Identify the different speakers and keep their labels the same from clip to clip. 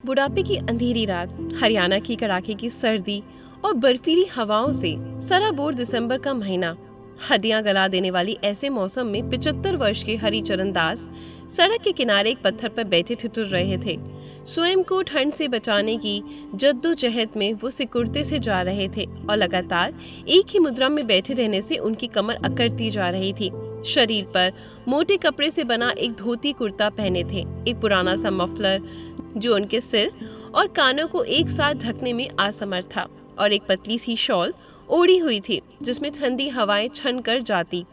Speaker 1: बुढ़ापे की अंधेरी रात, हरियाणा की कड़ाके की सर्दी और बर्फीली हवाओं से सराबोर दिसंबर का महीना, हड्डियां गला देने वाली ऐसे मौसम में 75 वर्ष के हरिचरण दास सड़क के किनारे एक पत्थर पर बैठे ठिठुर रहे थे। स्वयं को ठंड से बचाने की जद्दोजहद में वो सिकुड़ते से जा रहे थे और लगातार एक ही मुद्रा में बैठे रहने से उनकी कमर अकड़ती जा रही थी। शरीर पर मोटे कपड़े से बना एक धोती कुर्ता पहने थे, एक पुराना सा मफलर जो उनके सिर और कानों को एक साथ ढकने में असमर्थ था, और एक पतली सी शॉल ओढ़ी हुई थी जिसमें ठंडी हवाएं छन कर जाती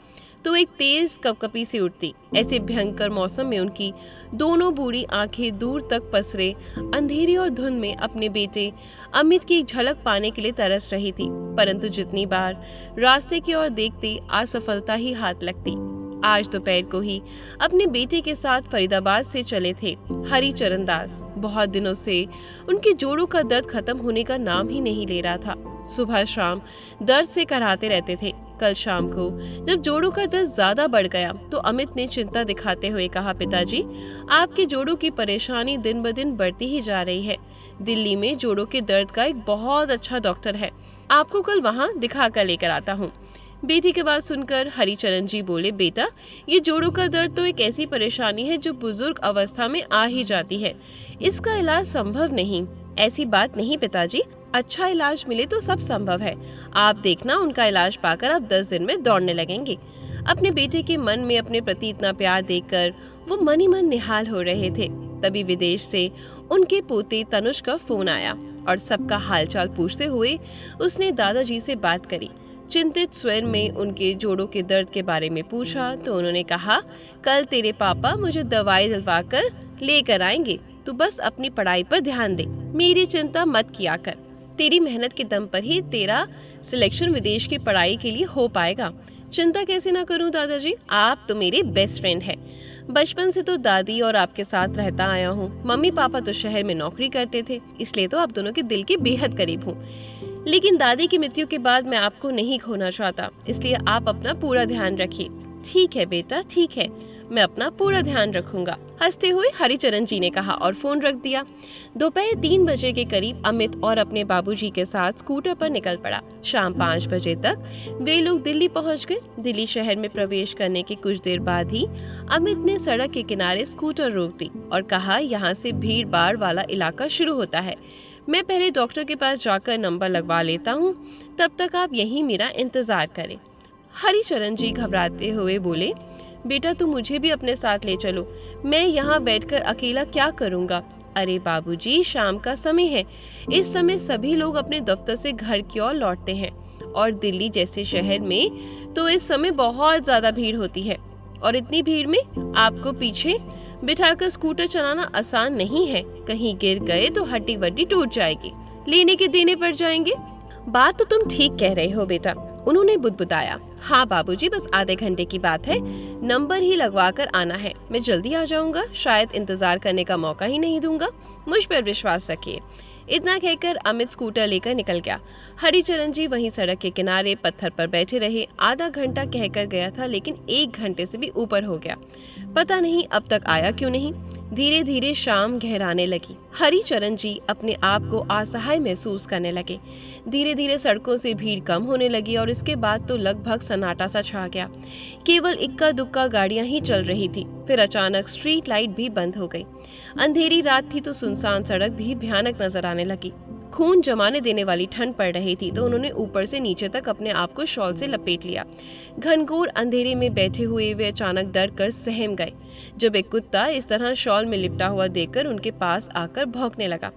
Speaker 1: तो एक तेज कपकपी सी उठती। ऐसे भयंकर मौसम में उनकी दोनों बूढ़ी आंखें दूर तक पसरे अंधेरे और धुंध में अपने बेटे अमित की एक झलक पाने के लिए तरस रही थी, परंतु जितनी बार रास्ते की ओर देखती असफलता ही हाथ लगती। आज दोपहर को ही अपने बेटे के साथ फरीदाबाद से चले थे हरिचरण दास। बहुत दिनों से उनके जोड़ों का दर्द खत्म होने का नाम ही नहीं ले रहा था। सुबह शाम दर्द से कराहते रहते थे। कल शाम को जब जोड़ों का दर्द ज्यादा बढ़ गया तो अमित ने चिंता दिखाते हुए कहा, पिताजी, आपके जोड़ों की परेशानी दिन ब दिन बढ़ती ही जा रही है। दिल्ली में जोड़ों के दर्द का एक बहुत अच्छा डॉक्टर है, आपको कल वहाँ दिखा कर लेकर आता हूँ। बेटी की बात सुनकर हरिचरण जी बोले, बेटा, ये जोड़ों का दर्द तो एक ऐसी परेशानी है जो बुजुर्ग अवस्था में आ ही जाती है, इसका इलाज संभव नहीं। ऐसी बात नहीं पिताजी, अच्छा इलाज मिले तो सब संभव है। आप देखना, उनका इलाज पाकर आप 10 दिन में दौड़ने लगेंगे। अपने बेटे के मन में अपने प्रति इतना प्यार देखकर वो मन ही मन निहाल हो रहे थे। तभी विदेश से उनके पोते तनुष का फोन आया और सबका हालचाल पूछते हुए उसने दादाजी से बात करी। चिंतित स्वर में उनके जोड़ों के दर्द के बारे में पूछा तो उन्होंने कहा, कल तेरे पापा मुझे दवाई दिलवा कर लेकर आएंगे, तू बस अपनी पढ़ाई पर ध्यान दे, मेरी चिंता मत किया कर। तेरी मेहनत के दम पर ही तेरा सिलेक्शन विदेश की पढ़ाई के लिए हो पाएगा। चिंता कैसे ना करूं दादाजी, आप तो मेरे बेस्ट फ्रेंड हैं। बचपन से तो दादी और आपके साथ रहता आया हूँ। मम्मी पापा तो शहर में नौकरी करते थे, इसलिए तो आप दोनों के दिल के बेहद करीब हूँ। लेकिन दादी की मृत्यु के बाद मैं आपको नहीं खोना चाहता, इसलिए आप अपना पूरा ध्यान रखिए। ठीक है बेटा, ठीक है, मैं अपना पूरा ध्यान रखूंगा, हंसते हुए हरिचरण जी ने कहा और फोन रख दिया। दोपहर 3 बजे के करीब अमित और अपने बाबूजी के साथ स्कूटर पर निकल पड़ा। शाम 5 बजे तक वे लोग दिल्ली पहुंच गए। दिल्ली शहर में प्रवेश करने के कुछ देर बाद ही अमित ने सड़क के किनारे स्कूटर रोक दी और कहा, यहाँ से भीड़ भाड़ वाला इलाका शुरू होता है, मैं पहले डॉक्टर के पास जाकर नंबर लगवा लेता हूँ, तब तक आप यहीं मेरा इंतजार करें। हरिचरण जी घबराते हुए बोले, बेटा, तुम मुझे भी अपने साथ ले चलो, मैं यहाँ बैठकर अकेला क्या करूँगा। अरे बाबूजी, शाम का समय है, इस समय सभी लोग अपने दफ्तर से घर की ओर लौटते हैं और दिल्ली जैसे शहर में तो इस समय बहुत ज्यादा भीड़ होती है, और इतनी भीड़ में आपको पीछे बिठाकर स्कूटर चलाना आसान नहीं है। कहीं गिर गए तो हड्डी वड्डी टूट जाएगी, लेने के देने पड़ जाएंगे। बात तो तुम ठीक कह रहे हो बेटा, उन्होंने बुदबुदाया। हाँ बाबूजी, बस आधे घंटे की बात है, नंबर ही लगवा कर आना है, मैं जल्दी आ जाऊंगा, शायद इंतजार करने का मौका ही नहीं दूंगा, मुझ पर विश्वास रखिए। इतना कहकर अमित स्कूटर लेकर निकल गया। हरिचरण जी वहीं सड़क के किनारे पत्थर पर बैठे रहे। आधा घंटा कहकर गया था, लेकिन 1 घंटे से भी ऊपर हो गया, पता नहीं अब तक आया क्यों नहीं। धीरे धीरे शाम गहराने लगी। हरिचरण जी अपने आप को असहाय महसूस करने लगे। धीरे धीरे सड़कों से भीड़ कम होने लगी और इसके बाद तो लगभग सन्नाटा सा छा गया। केवल इक्का दुक्का गाड़ियां ही चल रही थी। फिर अचानक स्ट्रीट लाइट भी बंद हो गई। अंधेरी रात थी तो सुनसान सड़क भी भयानक नजर आने लगी। खून जमाने देने वाली ठंड पड़ रही थी तो उन्होंने ऊपर से नीचे तक अपने आप को शॉल से लपेट लिया। घनघोर अंधेरे में बैठे हुए वे अचानक डर कर सहम गए जब एक कुत्ता इस तरह शॉल में लिपटा हुआ देखकर उनके पास आकर भौंकने लगा।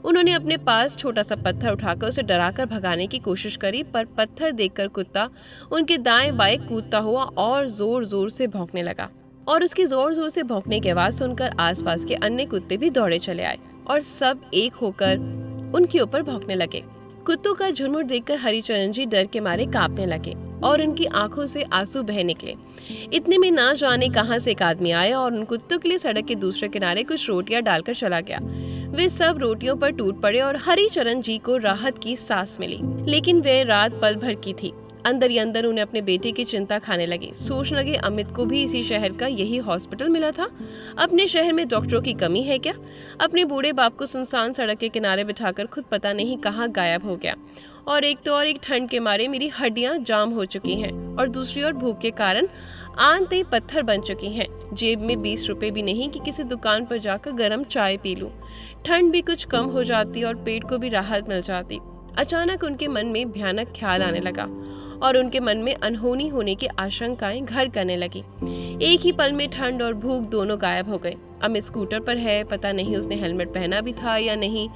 Speaker 1: उन्होंने अपने पास छोटा सा पत्थर उठाकर उसे डराकर भगाने की कोशिश करी, पर पत्थर देखकर कुत्ता उनके दाएं बाएं कूदता हुआ और जोर जोर से भौंकने लगा, और उसकी जोर जोर से भौंकने की आवाज सुनकर आसपास के अन्य कुत्ते भी दौड़े चले आए और सब एक होकर उनके ऊपर भौंकने लगे। कुत्तों का झुंड देखकर हरिचरण जी डर के मारे कांपने लगे और उनकी आंखों से आंसू बह निकले। इतने में ना जाने कहां से एक आदमी आया और उन कुत्तों के लिए सड़क के दूसरे किनारे कुछ रोटियां डालकर चला गया। वे सब रोटियों पर टूट पड़े और हरिचरण जी को राहत की सांस मिली, लेकिन वह रात पल भर की थी। अंदर ही अंदर उन्हें अपने बेटे की चिंता खाने लगी। सोचने लगे अमित को भी इसी शहर का यही हॉस्पिटल मिला था। अपने शहर में डॉक्टरों की कमी है क्या? अपने बूढ़े बाप को सुनसान सड़क के किनारे बिठाकर खुद पता नहीं कहाँ गायब हो गया। और एक ठंड के मारे मेरी हड्डियां जाम हो चुकी हैं और दूसरी ओर भूख के कारण आंतें पत्थर बन चुकी हैं। जेब में 20 रुपए भी नहीं कि किसी दुकान पर जाकर गर्म चाय पी लूं। ठंड भी कुछ कम हो जाती और पेट को भी राहत मिल जाती। अचानक उनके मन में भयानक ख्याल आने लगा और उनके मन में अनहोनी होने की आशंकाएं घर करने लगी। एक ही पल में ठंड और भूख दोनों गायब हो गए। अमित स्कूटर पर है, पता नहीं उसने हेलमेट पहना भी था या नहीं।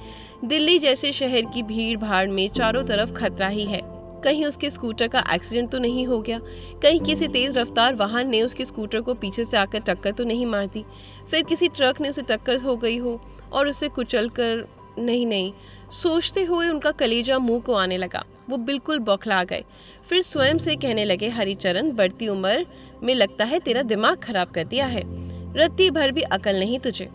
Speaker 1: दिल्ली जैसे शहर की भीड़ भाड़ में चारों तरफ खतरा ही है। कहीं उसके स्कूटर का एक्सीडेंट तो नहीं हो गया, कहीं किसी तेज रफ्तार वाहन ने उसके स्कूटर को पीछे से आकर टक्कर तो नहीं मार दी, फिर किसी ट्रक ने उसे टक्कर हो गई हो और उसे कुचल कर। नहीं, सोचते हुए उनका कलेजा मुंह को आने लगा। वो बिल्कुल बौखला गए। फिर स्वयं से कहने लगे, हरिचरण, बढ़ती उम्र में लगता है तेरा दिमाग खराब कर दिया है। रत्ती भर भी अकल नहीं तुझे।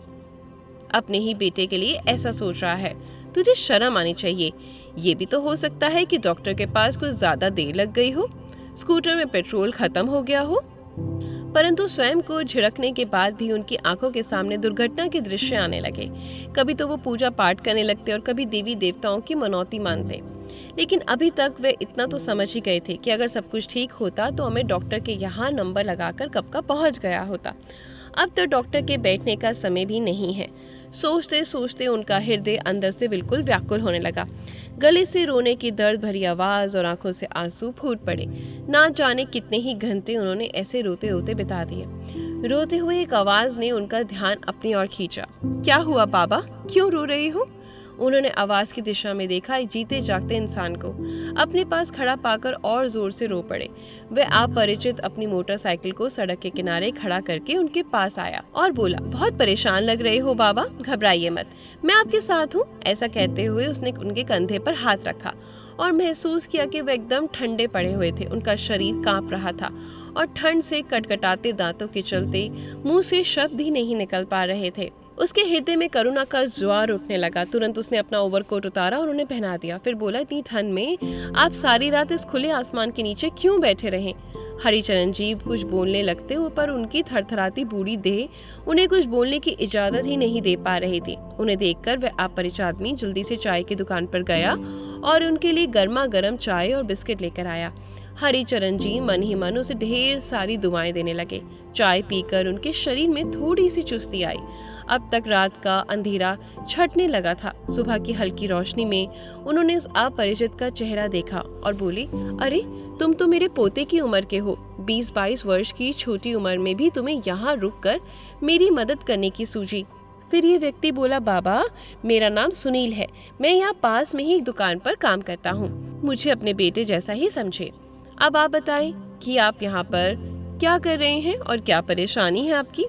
Speaker 1: अपने ही बेटे के लिए ऐसा सोच रहा है, तुझे शर्म आनी चाहिए। ये भी तो हो सकता है कि डॉक्टर के पास कुछ ज्यादा देर लग गई हो, स्कूटर में पेट्रोल खत्म हो गया हो। परंतु स्वयं को झिड़कने के बाद भी उनकी आंखों के सामने दुर्घटना के दृश्य आने लगे। कभी तो वो पूजा पाठ करने लगते और कभी देवी देवताओं की मनौती मानते। लेकिन अभी तक वे इतना तो समझ ही गए थे कि अगर सब कुछ ठीक होता तो हमें डॉक्टर के यहाँ नंबर लगाकर कब का पहुँच गया होता। अब तो डॉक्टर के बैठने का समय भी नहीं है। सोचते सोचते उनका हृदय अंदर से बिल्कुल व्याकुल होने लगा। गले से रोने की दर्द भरी आवाज और आंखों से आंसू फूट पड़े। ना जाने कितने ही घंटे उन्होंने ऐसे रोते रोते बिता दिए। रोते हुए एक आवाज ने उनका ध्यान अपनी ओर खींचा। क्या हुआ बाबा, क्यों रो रही हो? उन्होंने आवाज की दिशा में देखा। एक जीते जागते इंसान को अपने पास खड़ा पाकर और जोर से रो पड़े। वे अपरिचित अपनी मोटरसाइकिल को सड़क के किनारे खड़ा करके उनके पास आया और बोला, बहुत परेशान लग रहे हो बाबा, घबराइए मत, मैं आपके साथ हूँ। ऐसा कहते हुए उसने उनके कंधे पर हाथ रखा और महसूस किया कि वे एकदम ठंडे पड़े हुए थे। उनका शरीर कांप रहा था और ठंड से कटकटाते दांतों के चलते मुंह से शब्द ही नहीं निकल पा रहे थे। उसके हृदय में करुणा का ज्वार उठने लगा। तुरंत उसने अपना ओवरकोट उतारा और उन्हें पहना दिया। फिर बोला, इतनी ठंड में आप सारी रात इस खुले आसमान के नीचे क्यों बैठे रहे? हरिचरण जी कुछ बोलने लगते हो, पर उनकी थरथराती बूढ़ी देह उन्हें कुछ बोलने की इजाजत ही नहीं दे पा रही थी। उन्हें देखकर वह अपरिचित आदमी जल्दी से चाय की दुकान पर गया और उनके लिए गर्मा गर्म चाय और बिस्किट लेकर आया। हरिचरण जी मन ही मन उसे ढेर सारी दुआएं देने लगे। चाय पीकर उनके शरीर में थोड़ी सी चुस्ती आई। अब तक रात का अंधेरा छटने लगा था। सुबह की हल्की रोशनी में उन्होंने उस अपरिचित का चेहरा देखा और बोली, अरे तुम तो मेरे पोते की उम्र के हो। 20-22 वर्ष की छोटी उम्र में भी तुम्हें यहाँ रुककर मेरी मदद करने की सूझी। फिर ये व्यक्ति बोला, बाबा मेरा नाम सुनील है, मैं यहाँ पास में ही एक दुकान पर काम करता हूँ, मुझे अपने बेटे जैसा ही समझे। अब आप बताएं कि आप यहाँ पर क्या कर रहे हैं और क्या परेशानी है आपकी?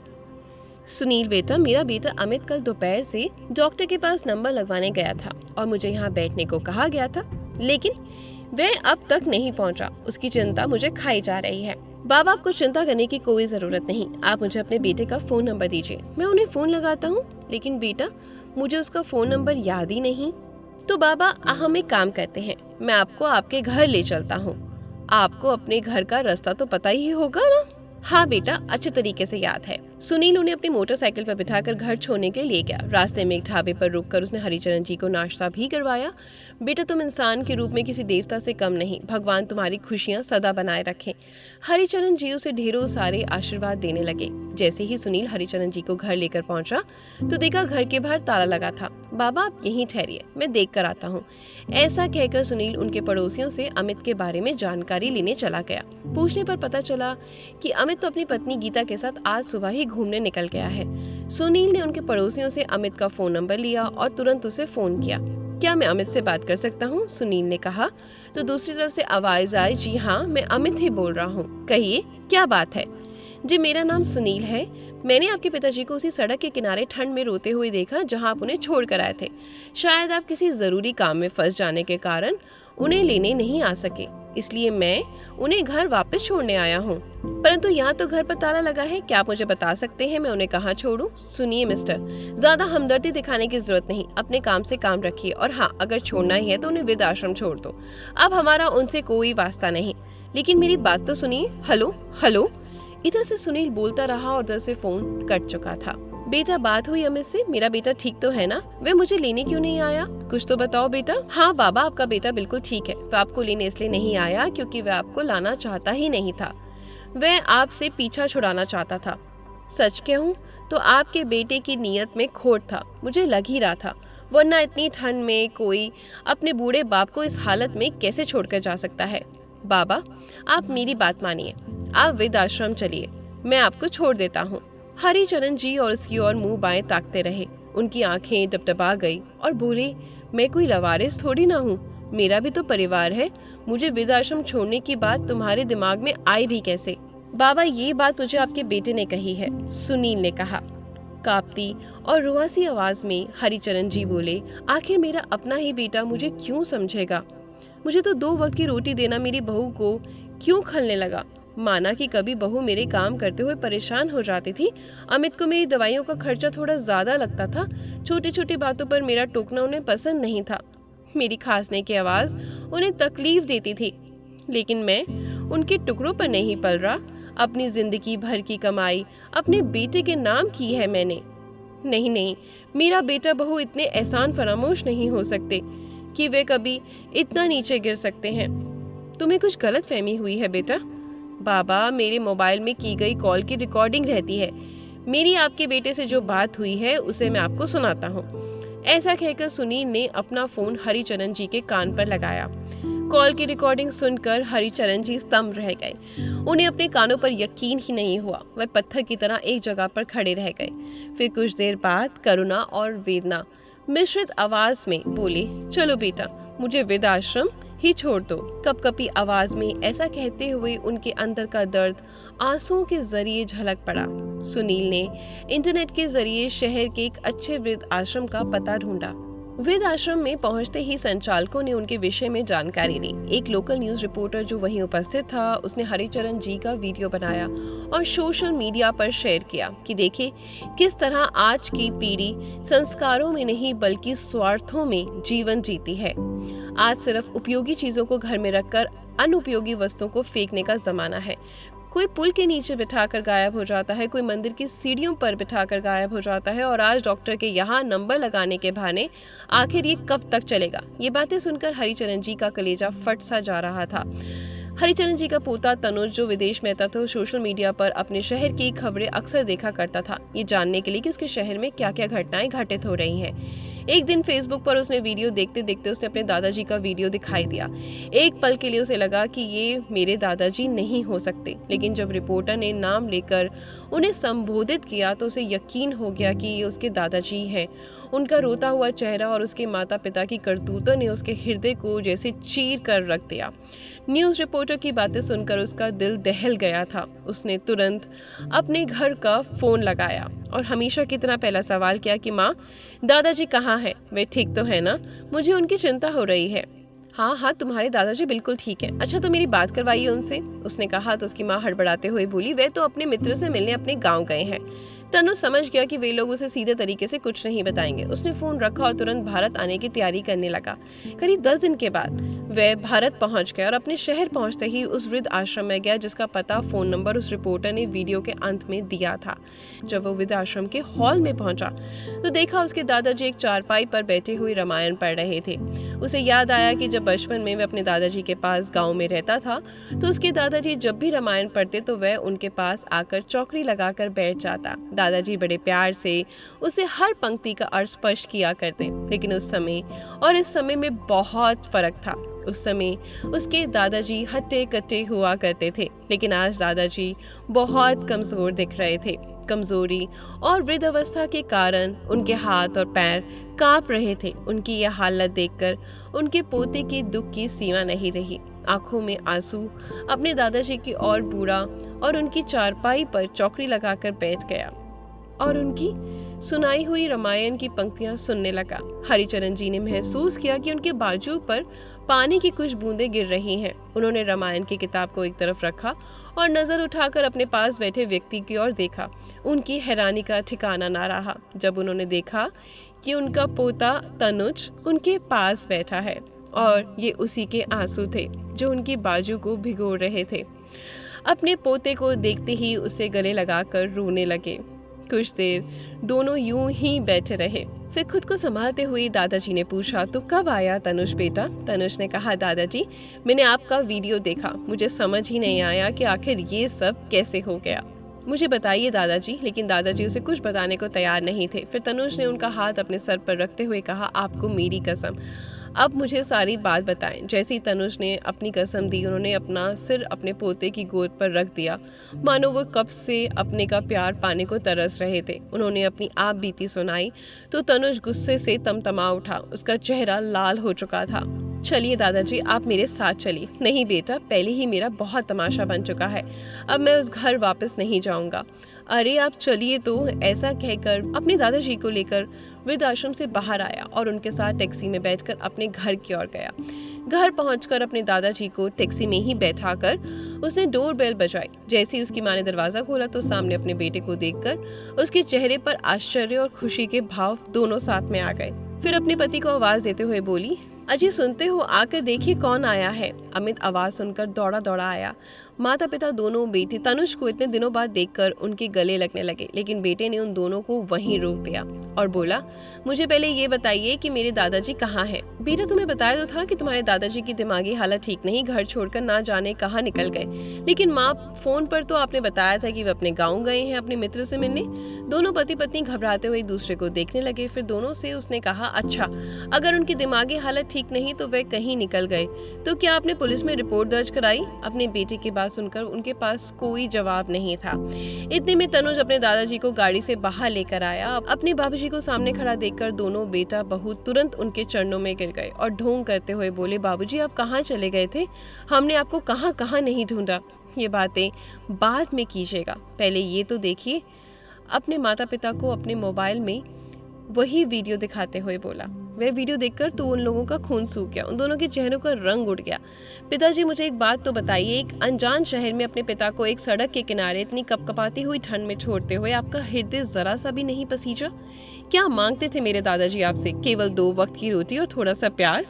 Speaker 1: सुनील बेटा, मेरा बेटा अमित कल दोपहर से डॉक्टर के पास नंबर लगवाने गया था और मुझे यहाँ बैठने को कहा गया था, लेकिन वह अब तक नहीं पहुँचा। उसकी चिंता मुझे खाई जा रही है। बाबा आपको चिंता करने की कोई जरूरत नहीं, आप मुझे अपने बेटे का फोन नंबर दीजिए, मैं उन्हें फोन लगाता हूँ। लेकिन बेटा मुझे उसका फोन नंबर याद ही नहीं। तो बाबा हम एक काम करते हैं, मैं आपको आपके घर ले चलता हूँ। आपको अपने घर का रास्ता तो पता ही होगा ना? हाँ बेटा, अच्छे तरीके से याद है। सुनील उन्हें अपनी मोटरसाइकिल पर बिठाकर घर छोड़ने के लिए ले गया। रास्ते में एक ढाबे पर रुककर उसने हरिचरण जी को नाश्ता भी करवाया। बेटा तुम इंसान के रूप में किसी देवता से कम नहीं, भगवान तुम्हारी खुशियां सदा बनाए रखें। हरिचरण जी उसे ढेरों सारे आशीर्वाद देने लगे। जैसे ही सुनील हरिचरण जी को घर लेकर पहुंचा तो देखा घर के बाहर ताला लगा था। बाबा आप यहीं ठहरिए, मैं देख कर आता हूँ। ऐसा कहकर सुनील उनके पड़ोसियों से अमित के बारे में जानकारी लेने चला गया। पूछने पर पता चला कि अमित तो अपनी पत्नी गीता के साथ आज सुबह ही घूमने निकल गया है। सुनील ने उनके पड़ोसियों से अमित का फोन नंबर लिया और तुरंत उसे फोन किया। क्या मैं अमित से बात कर सकता हूँ? सुनील ने कहा। तो दूसरी तरफ से आवाज आई, जी हाँ मैं अमित ही बोल रहा हूँ, कहिए क्या बात है? जी मेरा नाम सुनील है, मैंने आपके पिताजी को उसी सड़क के किनारे ठंड में रोते हुए देखा जहां आप उन्हें छोड़ कर आए थे। शायद आप किसी जरूरी काम में फंस जाने के कारण उन्हें लेने नहीं आ सके, इसलिए मैं उन्हें घर वापस छोड़ने आया हूँ। परंतु यहाँ तो घर पर ताला लगा है, क्या आप मुझे बता सकते हैं मैं उन्हें कहाँ छोड़ूं? सुनिए मिस्टर, ज्यादा हमदर्दी दिखाने की जरूरत नहीं, अपने काम से काम रखिए और हाँ अगर छोड़ना ही है तो उन्हें वृद्ध आश्रम छोड़ दो। अब हमारा उनसे कोई वास्ता नहीं। लेकिन मेरी बात तो सुनिए। Hello hello. इधर से सुनील बोलता रहा और उधर से फोन कट चुका था। बेटा, बात हुई अमित से? मेरा बेटा ठीक तो है ना? वह मुझे लेने क्यों नहीं आया? कुछ तो बताओ बेटा। हाँ बाबा, आपका बेटा बिल्कुल ठीक है। वह आपको लेने इसलिए नहीं आया क्योंकि वह आपको लाना चाहता ही नहीं था। वह आपसे पीछा छुड़ाना चाहता था। सच कहूँ तो आपके बेटे की नीयत में खोट था, मुझे लग ही रहा था, वरना इतनी ठंड में कोई अपने बूढ़े बाप को इस हालत में कैसे छोड़कर जा सकता है। बाबा, आप मेरी बात मानिए, आप वृद्धाश्रम चलिए, मैं आपको छोड़ देता हूँ। हरिचरण जी और उसकी ओर मुंह बाएं ताकते रहे। उनकी आंखें टपटपा गई और बोले, मैं कोई लवारिस थोड़ी ना हूँ, मेरा भी तो परिवार है। मुझे वृद्धाश्रम छोड़ने की बात तुम्हारे दिमाग में आई भी कैसे? बाबा, ये बात मुझे आपके बेटे ने कही है, सुनील ने कहा। कांपती और रुआसी आवाज में हरिचरण जी बोले, आखिर मेरा अपना ही बेटा मुझे क्यों समझेगा? मुझे तो 2 वक्त की रोटी देना मेरी बहू को क्यों खलने लगा? माना कि कभी बहू मेरे काम करते हुए परेशान हो जाती थी, अमित को मेरी दवाइयों का खर्चा थोड़ा ज्यादा लगता था, छोटी छोटी बातों पर मेरा टोकना उन्हें पसंद नहीं था, मेरी खांसने की आवाज उन्हें तकलीफ देती थी, लेकिन मैं उनके टुकड़ों पर नहीं पल रहा। अपनी जिंदगी भर की कमाई अपने बेटे के नाम की है मैंने। नहीं नहीं, मेरा बेटा बहू इतने एहसान फरामोश नहीं हो सकते कि वे कभी इतना नीचे गिर सकते हैं। तुम्हें कुछ गलत फहमी हुई है बेटा। बाबा, मेरे मोबाइल में की गई कॉल की रिकॉर्डिंग रहती है, मेरी आपके बेटे से जो बात हुई है उसे मैं आपको सुनाता हूँ। ऐसा कहकर सुनील ने अपना फोन हरिचरण जी के कान पर लगाया। कॉल की रिकॉर्डिंग सुनकर हरिचरण जी स्तंभ रह गए। उन्हें अपने कानों पर यकीन ही नहीं हुआ। वह पत्थर की तरह एक जगह पर खड़े रह गए। फिर कुछ देर बाद करुणा और वेदना मिश्रित आवाज में बोले, चलो बेटा, मुझे वृद्धाश्रम ही छोड़ दो। कपकपी आवाज में ऐसा कहते हुए उनके अंदर का दर्द आंसुओं के जरिए झलक पड़ा। सुनील ने इंटरनेट के जरिए शहर के एक अच्छे वृद्ध आश्रम का पता ढूंढा। वृद्ध आश्रम में पहुंचते ही संचालकों ने उनके विषय में जानकारी ली। एक लोकल न्यूज रिपोर्टर जो वहीं उपस्थित था, उसने हरिचरण जी का वीडियो बनाया और सोशल मीडिया पर शेयर किया कि देखिए किस तरह आज की पीढ़ी संस्कारों में नहीं बल्कि स्वार्थों में जीवन जीती है। आज सिर्फ उपयोगी चीजों को घर में रखकर अनुपयोगी वस्तुओं को फेंकने का जमाना है। कोई पुल के नीचे बिठाकर गायब हो जाता है, कोई मंदिर की सीढ़ियों पर बिठाकर गायब हो जाता है, और आज डॉक्टर के यहाँ नंबर लगाने के बहाने। आखिर ये कब तक चलेगा? ये बातें सुनकर हरिचरण जी का कलेजा फट सा जा रहा था। हरिचरण जी का पोता तनुज, जो विदेश में था, तो सोशल मीडिया पर अपने शहर की खबरें अक्सर देखा करता था, ये जानने के लिए कि उसके शहर में क्या क्या घटनाएं घटित हो रही हैं। एक दिन फेसबुक पर उसने वीडियो देखते देखते उसने अपने दादाजी का वीडियो दिखाई दिया। एक पल के लिए उसे लगा कि ये मेरे दादाजी नहीं हो सकते, लेकिन जब रिपोर्टर ने नाम लेकर उन्हें संबोधित किया तो उसे यकीन हो गया कि ये उसके दादाजी हैं। उनका रोता हुआ चेहरा और उसके माता पिता की करतूतों ने उसके हृदय को जैसे चीर कर रख दिया। न्यूज रिपोर्टर की बातें सुनकर उसका दिल दहल गया था। उसने तुरंत अपने घर का फोन लगाया और हमेशा की तरह पहला सवाल किया कि माँ, दादाजी कहाँ हैं? वे ठीक तो है ना? मुझे उनकी चिंता हो रही है। हाँ हाँ, तुम्हारे दादाजी बिल्कुल ठीक है। अच्छा, तो मेरी बात करवाइए उनसे, उसने कहा। तो उसकी माँ हड़बड़ाते हुए बोली, वे तो अपने मित्र से मिलने अपने गांव गए हैं। तनु समझ गया कि वे लोग उसे सीधे तरीके से कुछ नहीं बताएंगे। उसने फोन रखा और तुरंत भारत आने की तैयारी करने लगा। करीब 10 दिन के बाद वह भारत पहुंच गया और अपने शहर पहुंचते ही उस वृद्ध आश्रम में गया जिसका पता, फोन नंबर उस रिपोर्टर ने वीडियो के अंत में दिया था। जब वो वृद्ध आश्रम के हॉल में पहुंचा तो देखा उसके दादाजी एक चारपाई पर बैठे हुए रामायण पढ़ रहे थे। उसे याद आया कि जब बचपन में वह अपने दादाजी के पास गाँव में रहता था तो उसके दादाजी जब भी रामायण पढ़ते तो वह उनके पास आकर चौकड़ी लगाकर बैठ जाता। दादाजी बड़े प्यार से उसे हर पंक्ति का अर्थ स्पष्ट किया करते, लेकिन उस समय और इस समय में बहुत फर्क था। उस समय उसके दादाजी हट्टे कट्टे हुआ करते थे, लेकिन आज दादाजी बहुत कमजोर दिख रहे थे। कमजोरी और वृद्धावस्था के कारण उनके हाथ और पैर कांप रहे थे। उनकी यह हालत देखकर उनके पोते के दुख की सीमा नहीं रही। आंखों में आंसू अपने दादाजी की ओर बूढ़ा और उनकी चारपाई पर चौकड़ी लगाकर बैठ गया और उनकी सुनाई हुई रामायण की पंक्तियां सुनने लगा। हरिचरण जी ने महसूस किया कि उनके बाजू पर पानी की कुछ बूंदें गिर रही हैं। उन्होंने रामायण की किताब को एक तरफ रखा और नजर उठाकर अपने पास बैठे व्यक्ति की ओर देखा। उनकी हैरानी का ठिकाना ना रहा जब उन्होंने देखा कि उनका पोता तनुज उनके पास बैठा है और ये उसी के आंसू थे जो उनकी बाजू को भिगो रहे थे। अपने पोते को देखते ही उसे गले लगाकर रोने लगे। कुछ देर दोनों यूं ही बैठे रहे। फिर खुद को संभालते हुए दादाजी ने पूछा, तो कब आया तनुष बेटा? तनुष ने कहा, दादाजी मैंने आपका वीडियो देखा, मुझे समझ ही नहीं आया कि आखिर ये सब कैसे हो गया, मुझे बताइए दादाजी। लेकिन दादाजी उसे कुछ बताने को तैयार नहीं थे। फिर तनुष ने उनका हाथ अपने सर पर रखते हुए कहा, आपको मेरी कसम, अब मुझे सारी बात बताएं। जैसे ही तनुष ने अपनी कसम दी, उन्होंने अपना सिर अपने पोते की गोद पर रख दिया, मानो वो कब से अपने का प्यार पाने को तरस रहे थे। उन्होंने अपनी आप बीती सुनाई तो तनुष गुस्से से तमतमा उठा, उसका चेहरा लाल हो चुका था। चलिए दादाजी, आप मेरे साथ चलिए। नहीं बेटा, पहले ही मेरा बहुत तमाशा बन चुका है, अब मैं उस घर वापस नहीं जाऊंगा। अरे आप चलिए तो। ऐसा कहकर अपने दादाजी को लेकर वृद्धाश्रम से बाहर आया और उनके साथ टैक्सी में बैठकर अपने घर की ओर गया। घर पहुंचकर अपने दादाजी को टैक्सी में ही बैठाकर उसने डोर बेल बजाई। जैसे ही उसकी माँ ने दरवाजा खोला तो सामने अपने बेटे को देखकर उसके चेहरे पर आश्चर्य और खुशी के भाव दोनों साथ में आ गए। फिर अपने पति को आवाज देते हुए बोली, अजी सुनते हो, आकर देखिए कौन आया है। अमित आवाज सुनकर दौड़ा दौड़ा आया। माता पिता दोनों बेटे तनुष को इतने दिनों बाद देखकर उनके गले लगने लगे, लेकिन बेटे ने उन दोनों को वहीं रोक दिया और बोला, मुझे पहले ये बताइए कि मेरे दादाजी कहाँ हैं? बेटा तुम्हें बताया तो था कि तुम्हारे दादाजी की दिमागी हालत ठीक नहीं, घर छोड़कर ना जाने कहाँ निकल गए। लेकिन माँ, फोन पर तो आपने बताया था कि वे अपने गाँव गए हैं अपने मित्र से मिलने। दोनों पति पत्नी घबराते हुए एक दूसरे को देखने लगे। फिर दोनों से उसने कहा, अच्छा अगर उनकी दिमागी हालत ठीक नहीं तो वे कहीं निकल गए, तो क्या आपने पुलिस में रिपोर्ट दर्ज कराई? अपने बेटे की बात सुनकर उनके पास कोई जवाब नहीं था। इतने में तनुज अपने दादाजी को गाड़ी से बाहर लेकर आया। अपने बाबूजी को सामने खड़ा देखकर दोनों बेटा बहू तुरंत उनके चरणों में गिर गए और ढोंग करते हुए बोले, बाबूजी आप कहाँ चले गए थे? हमने आपको कहाँ कहाँ नहीं ढूंढा। ये बातें बाद में कीजिएगा, पहले ये तो देखिए। अपने माता पिता को अपने मोबाइल में वही वीडियो दिखाते हुए बोला। वह वीडियो देखकर तो उन लोगों का खून सूख गया, उन दोनों के चेहरों का रंग उड़ गया। पिताजी मुझे एक बात तो बताइए, एक अनजान शहर में अपने पिता को एक सड़क के किनारे इतनी कपकपाती हुई ठंड में छोड़ते हुए आपका हृदय जरा सा भी नहीं पसीजा? क्या मांगते थे मेरे दादाजी आपसे? केवल 2 वक्त की रोटी और थोड़ा सा प्यार?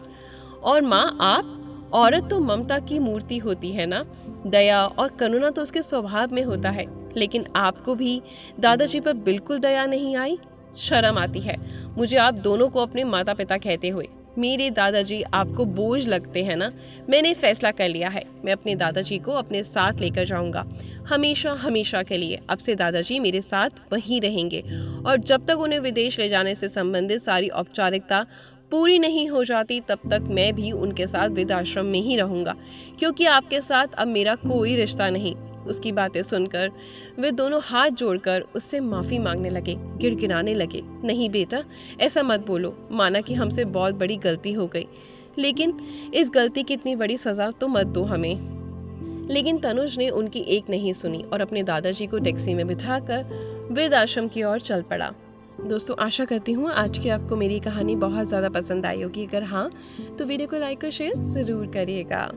Speaker 1: और माँ, आप औरत तो ममता की मूर्ति होती है ना, दया और करुणा तो उसके स्वभाव में होता है, लेकिन आपको भी दादाजी पर बिल्कुल दया नहीं आई? शर्म आती है मुझे आप दोनों को अपने माता पिता कहते हुए। मेरे दादाजी आपको बोझ लगते हैं ना? मैंने फैसला कर लिया है, मैं अपने दादाजी को अपने साथ लेकर जाऊंगा, हमेशा हमेशा के लिए। अब से दादाजी मेरे साथ वहीं रहेंगे और जब तक उन्हें विदेश ले जाने से संबंधित सारी औपचारिकता पूरी नहीं हो जाती तब तक मैं भी उनके साथ वृद्धाश्रम में ही रहूंगा, क्योंकि आपके साथ अब मेरा कोई रिश्ता नहीं। उसकी बातें सुनकर वे दोनों हाथ जोड़कर उससे माफी मांगने लगे, गिड़गिड़ाने लगे। नहीं बेटा, ऐसा मत बोलो, माना कि हमसे बहुत बड़ी गलती हो गई, लेकिन इस गलती की इतनी बड़ी सजा तो मत दो हमें। लेकिन तनुज ने उनकी एक नहीं सुनी और अपने दादाजी को टैक्सी में बिठाकर वृद्धाश्रम की ओर चल पड़ा। दोस्तों, आशा करती हूँ आज की आपको मेरी कहानी बहुत ज़्यादा पसंद आई होगी। अगर हाँ तो वीडियो को लाइक और शेयर ज़रूर करिएगा।